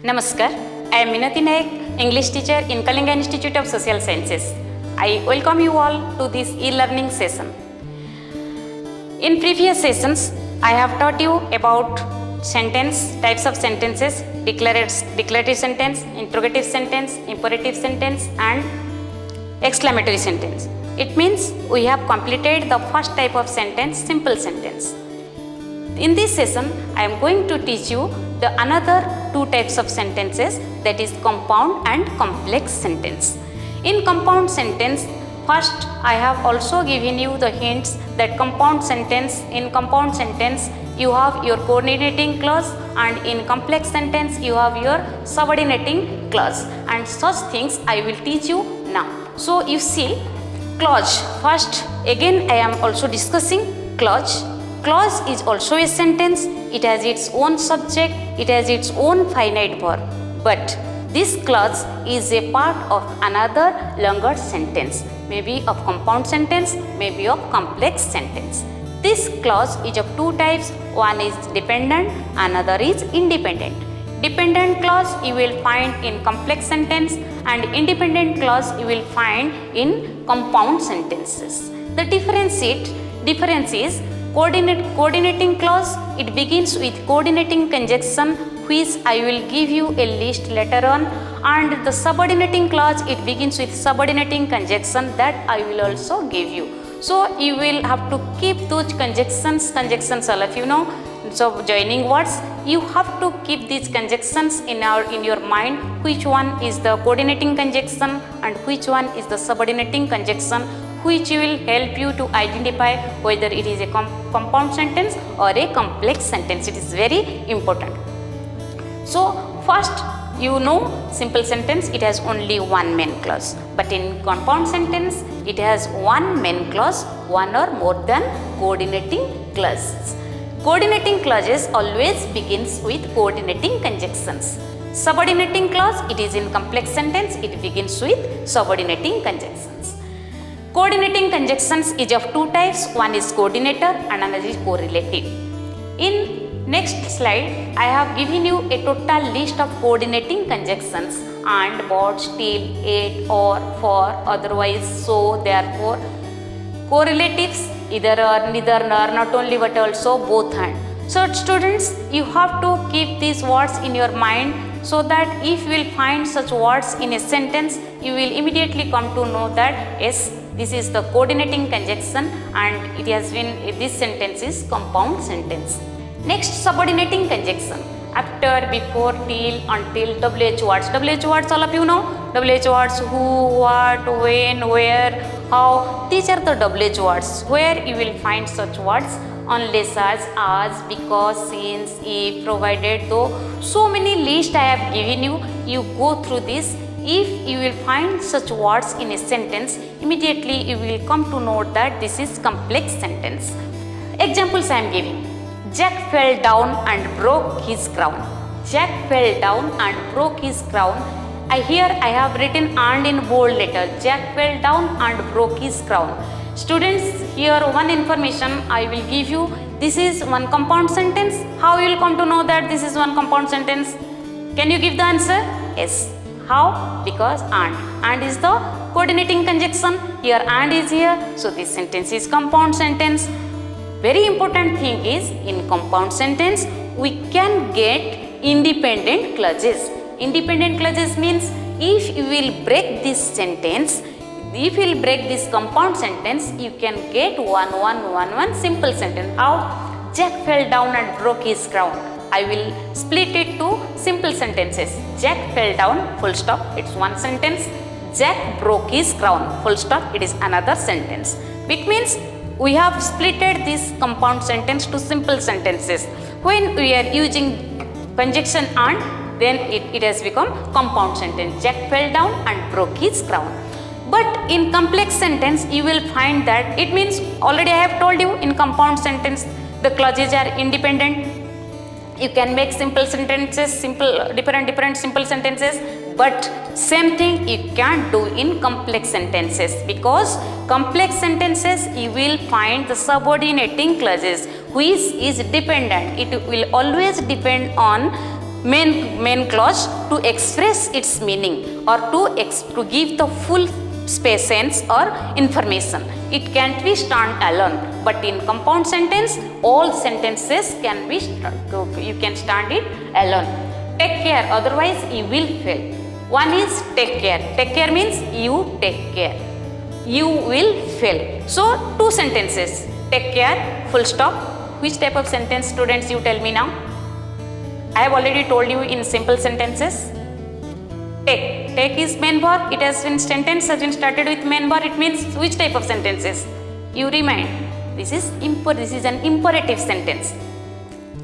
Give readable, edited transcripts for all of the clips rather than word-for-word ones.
Namaskar, I am Minati Naik, English teacher in Kalinga Institute of Social Sciences. I welcome you all to this e-learning session. In previous sessions, I have taught you about types of sentences, declarative sentence, interrogative sentence, imperative sentence and exclamatory sentence. It means we have completed the first type of sentence, simple sentence. In this session, I am going to teach you the another two types of sentences, that is compound and complex sentence. In compound sentence, first I have also given you the hints that in compound sentence you have your coordinating clause and in complex sentence you have your subordinating clause, and such things I will teach you now. So you see, clause, first again I am also discussing clause. Clause is also a sentence. It has its own subject, it has its own finite verb, but this clause is a part of another longer sentence, maybe of compound sentence, maybe of complex sentence. This clause is of two types, one is dependent, another is independent. Dependent clause you will find in complex sentence and independent clause you will find in compound sentences. The difference is coordinating clause, it begins with coordinating conjunction, which I will give you a list later on, and the subordinating clause, it begins with subordinating conjunction, that I will also give you. So you will have to keep those conjunctions all of you know. So joining words, you have to keep these conjunctions in your mind, which one is the coordinating conjunction and which one is the subordinating conjunction, which will help you to identify whether it is a compound sentence or a complex sentence. It is very important. So first, you know, simple sentence, it has only one main clause, but in compound sentence it has one main clause, one or more than coordinating clauses. Coordinating clauses always begins with coordinating conjunctions. Subordinating clause, it is in complex sentence, it begins with subordinating conjunctions. Coordinating conjunctions is of two types, one is coordinator and another is correlative. In next slide, I have given you a total list of coordinating conjunctions: and, but, still, yet, or, for, otherwise, so, therefore. Correlatives, either or, neither nor, not only but also, both and. So students, you have to keep these words in your mind, so that if you will find such words in a sentence, you will immediately come to know that yes, this is the coordinating conjunction and it has been, this sentence is compound sentence. Next, subordinating conjunction. After, before, till, until, WH words. WH words all of you know. WH words, who, what, when, where, how. These are the WH words where you will find such words: unless, as, because, since, if, provided, though. So many lists I have given you. You go through this. If you will find such words in a sentence, immediately you will come to know that this is complex sentence. Examples I am giving. Jack fell down and broke his crown. Jack fell down and broke his crown. Here I have written and in bold letter. Jack fell down and broke his crown. Students, here one information I will give you. This is one compound sentence. How you will come to know that this is one compound sentence? Can you give the answer? Yes. How? Because and is the coordinating conjunction. Here and is here. So this sentence is compound sentence. Very important thing is, in compound sentence we can get independent clauses. Independent clauses means if you will break this sentence, if you will break this compound sentence, you can get one simple sentence. How? Jack fell down and broke his crown. I will split it to simple sentences. Jack fell down, full stop, it's one sentence. Jack broke his crown, full stop, it is another sentence. Which means we have splitted this compound sentence to simple sentences. When we are using conjunction and, then it has become compound sentence. Jack fell down and broke his crown. But in complex sentence, you will find that it means, already I have told you, in compound sentence, the clauses are independent. You can make simple sentences, different simple sentences, but same thing you can't do in complex sentences, because complex sentences you will find the subordinating clauses which is dependent. It will always depend on main clause to express its meaning or to give the full sense or information. It can't be stand alone, but in compound sentence all sentences can be you can stand it alone. Take care, otherwise you will fail. One is take care. Take care means you take care. You will fail. So two sentences. Take care, full stop. Which type of sentence, students, you tell me now? I have already told you in simple sentences. Take. Take is main verb. It has been sentence has been started with main verb. It means which type of sentences? You remind. This is an imperative sentence.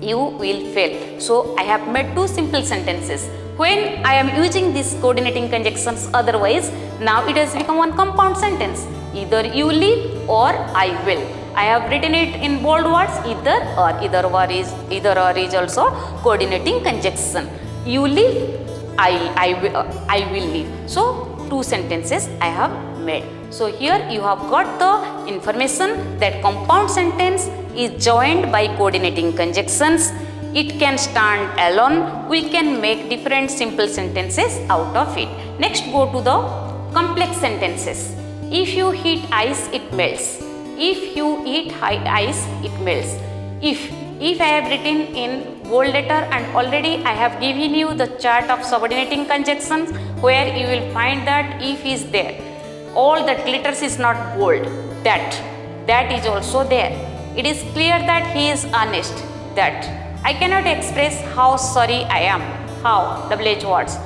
You will fail. So I have made two simple sentences. When I am using these coordinating conjunctions otherwise, now it has become one compound sentence. Either you will or I will. I have written it in bold words, either or is also coordinating conjunction. You live, I will live. So two sentences I have made. So here you have got the information that compound sentence is joined by coordinating conjunctions. It can stand alone. We can make different simple sentences out of it. Next, go to the complex sentences. If you heat ice, it melts. If you eat ice, it melts. If I have written in bold letter, and already I have given you the chart of subordinating conjunctions where you will find that if is there. All that glitters is not bold. That is also there. It is clear that he is honest. That I cannot express how sorry I am. How? WH words.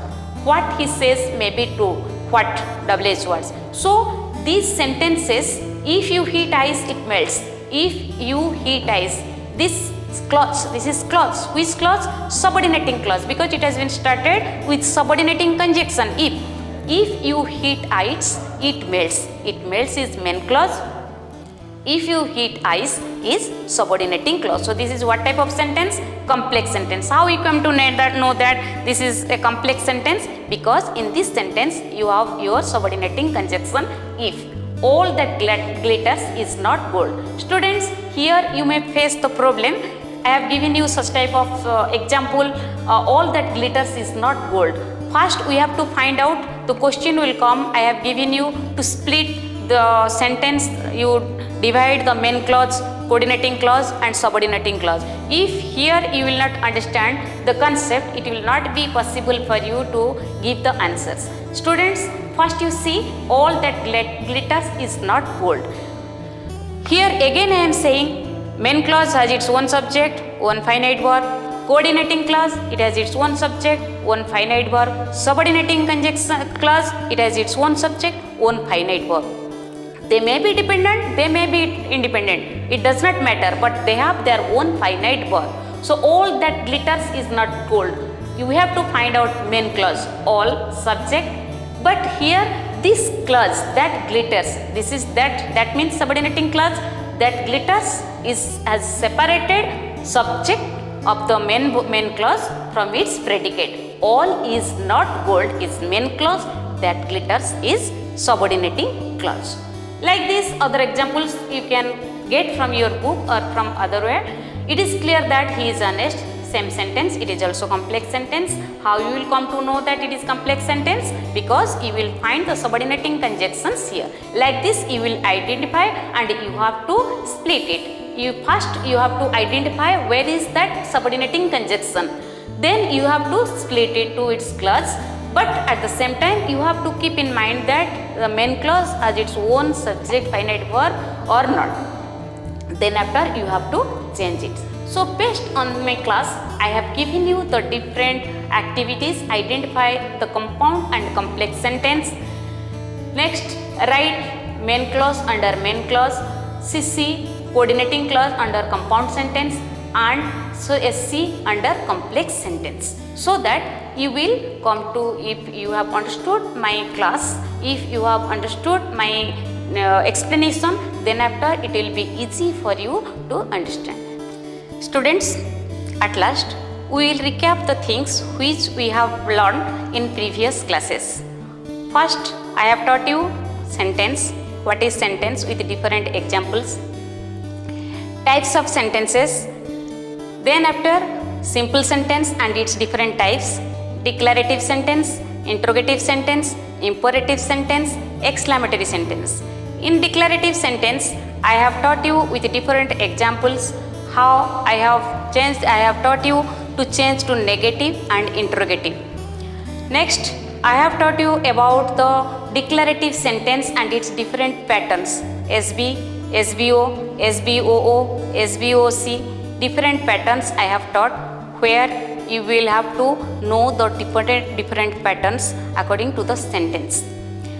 What he says may be true. What? WH words. So these sentences, if you heat ice, it melts. If you heat ice, this clause, this is clause. Which clause? Subordinating clause, because it has been started with subordinating conjunction. If you heat ice, it melts. It melts is main clause. If you heat ice is subordinating clause. So this is what type of sentence? Complex sentence. How you come to know that this is a complex sentence? Because in this sentence you have your subordinating conjunction if. All that glitters is not gold. Students, here you may face the problem. I have given you such type of example. All that glitters is not gold. First we have to find out, the question will come. I have given you to split the sentence. You divide the main clause, coordinating clause and subordinating clause. If here you will not understand the concept, it will not be possible for you to give the answers. Students, first you see all that glitters is not gold. Here again I am saying main clause has its own subject, one finite verb. Coordinating clause, it has its own subject, one finite verb. Subordinating conjunction clause, it has its own subject, one finite verb. They may be dependent, they may be independent. It does not matter, but they have their own finite verb. So all that glitters is not gold. You have to find out main clause, all subject. But here this clause that glitters, this is that means subordinating clause that glitters is as separated subject of the main clause from its predicate. All is not gold is main clause, that glitters is subordinating clause. Like these other examples you can get from your book or from otherwhere. It is clear that he is honest. Same sentence, it is also complex sentence. How you will come to know that it is complex sentence? Because you will find the subordinating conjunctions here. Like this you will identify and you have to split it. First you have to identify where is that subordinating conjunction. Then you have to split it to its clause. But at the same time you have to keep in mind that the main clause has its own subject, finite verb or not. Then after you have to change it. So based on my class, I have given you the different activities, identify the compound and complex sentence. Next, write main clause under main clause, CC coordinating clause under compound sentence and so SC under complex sentence. So that you will come to, if you have understood my class, if you have understood my explanation, then after it will be easy for you to understand. Students, at last we will recap the things which we have learned in previous classes. First, I have taught you sentence, what is sentence with different examples, types of sentences. Then after simple sentence and its different types, declarative sentence, interrogative sentence, imperative sentence, exclamatory sentence. In declarative sentence, I have taught you with different examples how I have taught you to change to negative and interrogative. Next, I have taught you about the declarative sentence and its different patterns, SB, SBO, SBOO, SBOC, different patterns I have taught, where you will have to know the different patterns according to the sentence.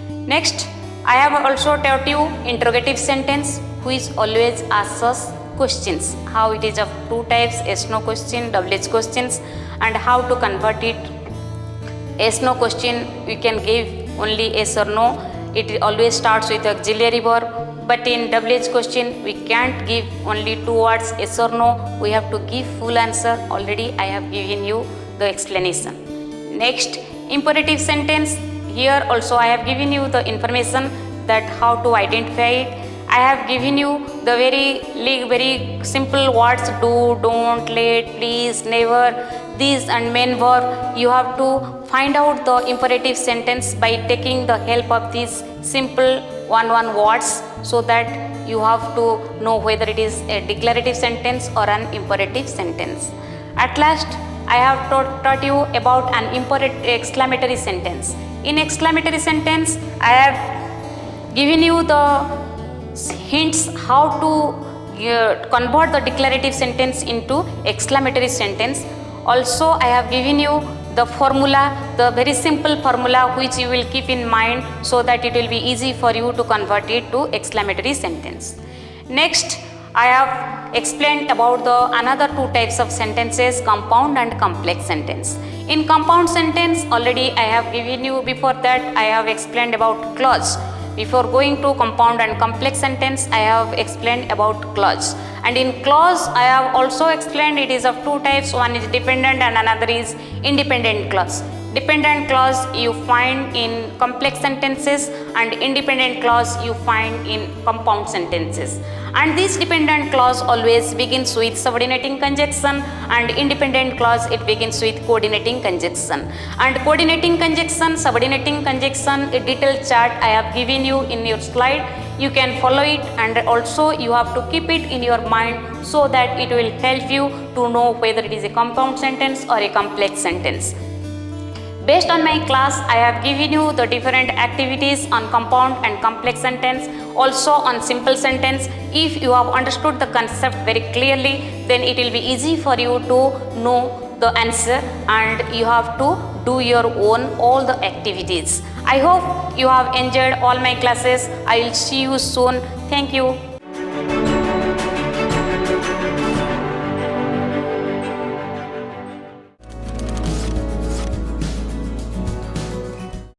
Next, I have also taught you interrogative sentence, which always asks us questions, how it is of two types, yes no question, WH questions, and how to convert it. Yes no question we can give only yes or no, it always starts with auxiliary verb, but in WH question we can't give only two words yes or no, we have to give full answer. Already I have given you the explanation. Next, imperative sentence, here also I have given you the information that how to identify it. I have given you the very simple words, do, don't, let, please, never, this and main verb. You have to find out the imperative sentence by taking the help of these simple one words, so that you have to know whether it is a declarative sentence or an imperative sentence. At last, I have taught you about an exclamatory sentence. In exclamatory sentence, I have given you the hints how to convert the declarative sentence into exclamatory sentence. Also, I have given you the formula, the very simple formula which you will keep in mind, so that it will be easy for you to convert it to exclamatory sentence. Next, I have explained about the another two types of sentences, compound and complex sentence. In compound sentence, already I have given you, before that I have explained about clause. Before going to compound and complex sentence, I have explained about clause. And in clause, I have also explained it is of two types. One is dependent and another is independent clause. Dependent clause you find in complex sentences, and independent clause you find in compound sentences. And this dependent clause always begins with subordinating conjunction, and independent clause it begins with coordinating conjunction. And coordinating conjunction, subordinating conjunction, a detailed chart I have given you in your slide. You can follow it, and also you have to keep it in your mind, so that it will help you to know whether it is a compound sentence or a complex sentence. Based on my class, I have given you the different activities on compound and complex sentence, also on simple sentence. If you have understood the concept very clearly, then it will be easy for you to know the answer, and you have to do your own all the activities. I hope you have enjoyed all my classes. I will see you soon. Thank you.